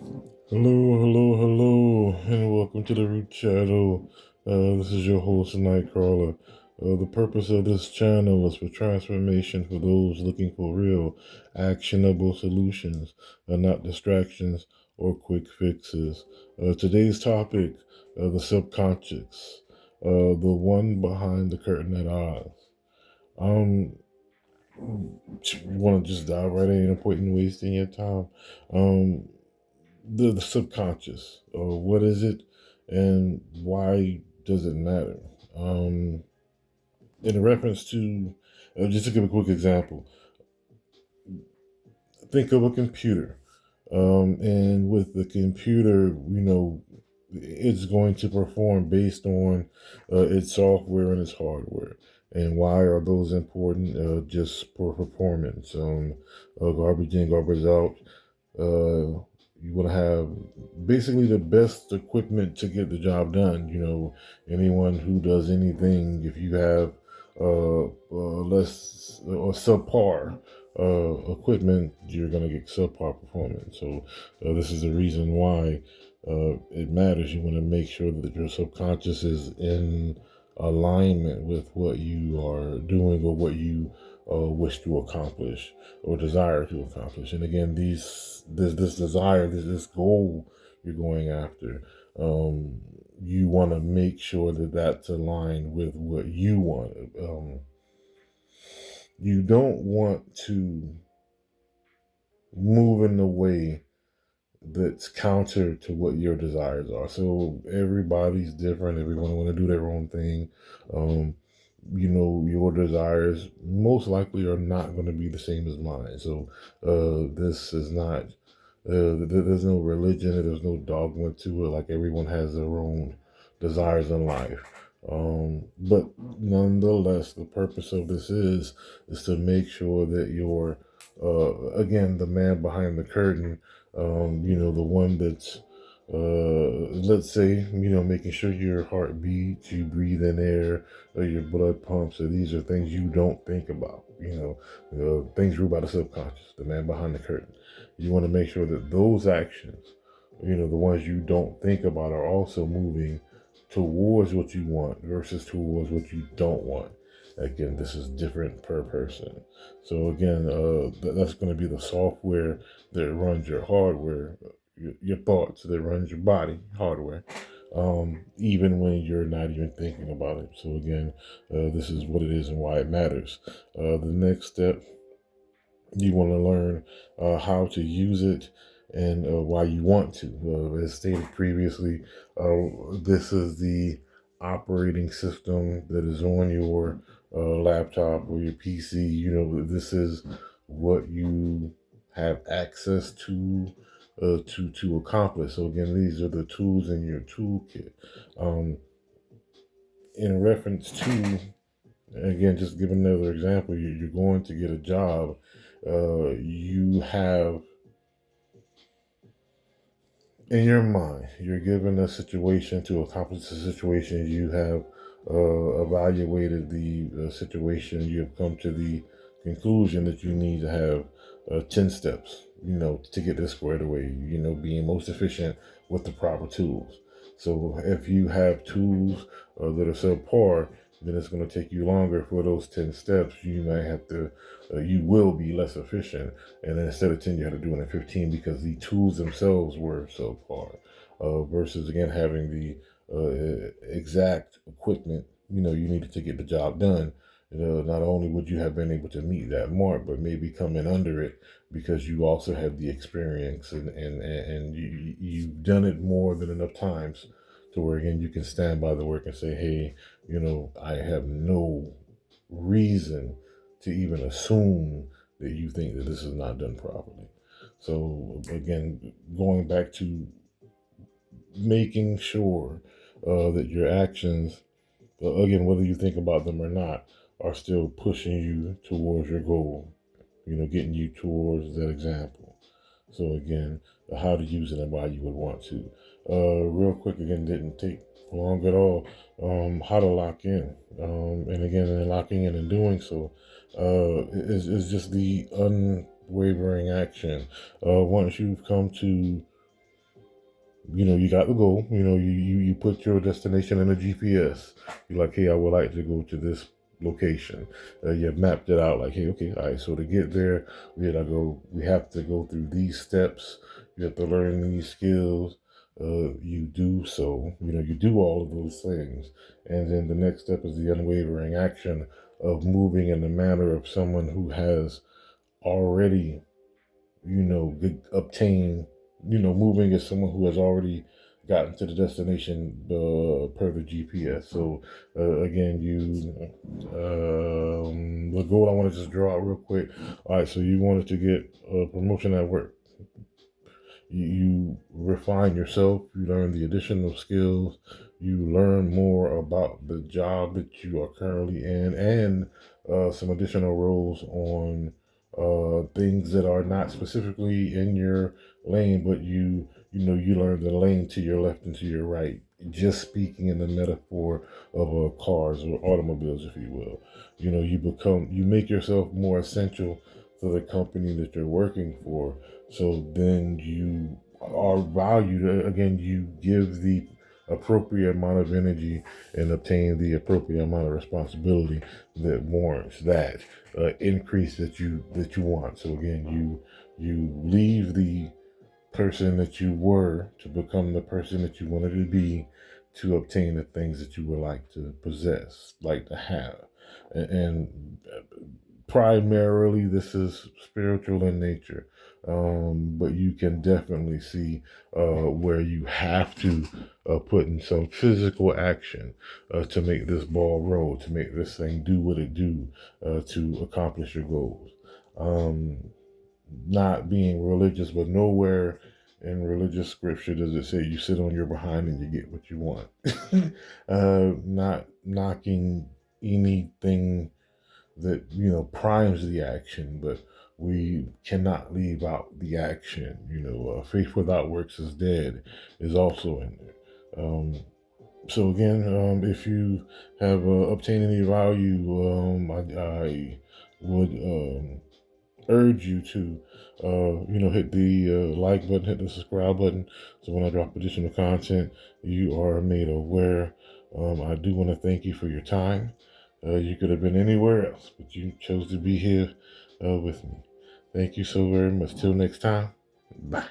Hello, and welcome to TheRoot'sShadow. This is your host, Nyte Crawla. The purpose of this channel is for transformation for those looking for real, actionable solutions, and not distractions or quick fixes. Today's topic, the subconscious, the one behind the curtain at odds. Um, want to just dive right in, no point in wasting your time. Um, the subconscious. What is it, and why does it matter? In reference to, just to give a quick example, think of a computer. And with the computer, it's going to perform based on its software and its hardware. And why are those important? Just for performance. Garbage in, garbage out. You want to have basically the best equipment to get the job done. Anyone who does anything, if you have less or subpar equipment, you're going to get subpar performance. So this is the reason why it matters. You want to make sure that your subconscious is in alignment with what you are doing or what you wish to accomplish or desire to accomplish. And again, this desire, this goal you're going after, you want to make sure that that's aligned with what you want. You don't want to move in a way that's counter to what your desires are. So everybody's different. Everyone want to do their own thing. Your desires most likely are not going to be the same as mine. So this is not, there's no religion, there's no dogma to it. Like everyone has their own desires in life. But nonetheless, the purpose of this is to make sure that you're, again, the man behind the curtain, the one that's, let's say, making sure your heart beats, you breathe in air, or your blood pumps. So these are things you don't think about, things ruled by the subconscious, the man behind the curtain. You want to make sure that those actions, the ones you don't think about, are also moving towards what you want versus towards what you don't want. Again, this is different per person. So again, that's going to be the software that runs your hardware, your thoughts that runs your body hardware, even when you're not even thinking about it. So again, this is what it is and why it matters. The next step, you want to learn how to use it and why you want to. As stated previously, this is the operating system that is on your laptop or your PC. This is what you have access to accomplish. So again, these are the tools in your toolkit. In reference to, again, just give another example. You're going to get a job. You have in your mind, you're given a situation to accomplish the situation. You have evaluated the situation. You have come to the conclusion that you need to have 10 steps, to get this squared away, being most efficient with the proper tools. So if you have tools that are subpar, then it's going to take you longer for those 10 steps. You might have to, you will be less efficient. And then instead of 10, you had to do it in 15 because the tools themselves were subpar. Versus, again, having the exact equipment, you needed to get the job done. Not only would you have been able to meet that mark, but maybe come in under it because you also have the experience and you've done it more than enough times to where, again, you can stand by the work and say, hey, I have no reason to even assume that you think that this is not done properly. So again, going back to making sure that your actions, again, whether you think about them or not, are still pushing you towards your goal, getting you towards that example. So again, how to use it and why you would want to. Real quick, again, didn't take long at all. How to lock in. And again, in locking in and doing so is just the unwavering action. Once you've come to You got the goal. You put your destination in a GPS. You're like, hey, I would like to go to this location. You have mapped it out. Like, hey, okay, all right. So to get there, we have to go through these steps. You have to learn these skills. You do so. You do all of those things, and then the next step is the unwavering action of moving in the manner of someone who has already obtain, moving as someone who has already gotten to the destination per the GPS. So again, the goal I want to just draw out real quick. All right, so you wanted to get a promotion at work. You refine yourself, you learn the additional skills, you learn more about the job that you are currently in, and some additional roles on things that are not specifically in your lane, but you learn the lane to your left and to your right. Just speaking in the metaphor of cars or automobiles, if you will, you make yourself more essential to the company that you're working for. So then you are valued. Again, you give the appropriate amount of energy and obtain the appropriate amount of responsibility that warrants that increase that you want. So again, you leave the person that you were to become the person that you wanted to be, to obtain the things that you would like to possess, like to have. And primarily this is spiritual in nature, but you can definitely see where you have to put in some physical action to make this ball roll, to make this thing do what it do, to accomplish your goals. um, Not being religious, but nowhere in religious scripture does it say you sit on your behind and you get what you want. Not knocking anything that primes the action, but we cannot leave out the action. Faith without works is dead is also in there. So again, if you have obtained any value, I would urge you to hit the like button, hit the subscribe button, so when I drop additional content, you are made aware. I do want to thank you for your time. You could have been anywhere else, but you chose to be here with me. Thank you so very much. Till next time. Bye.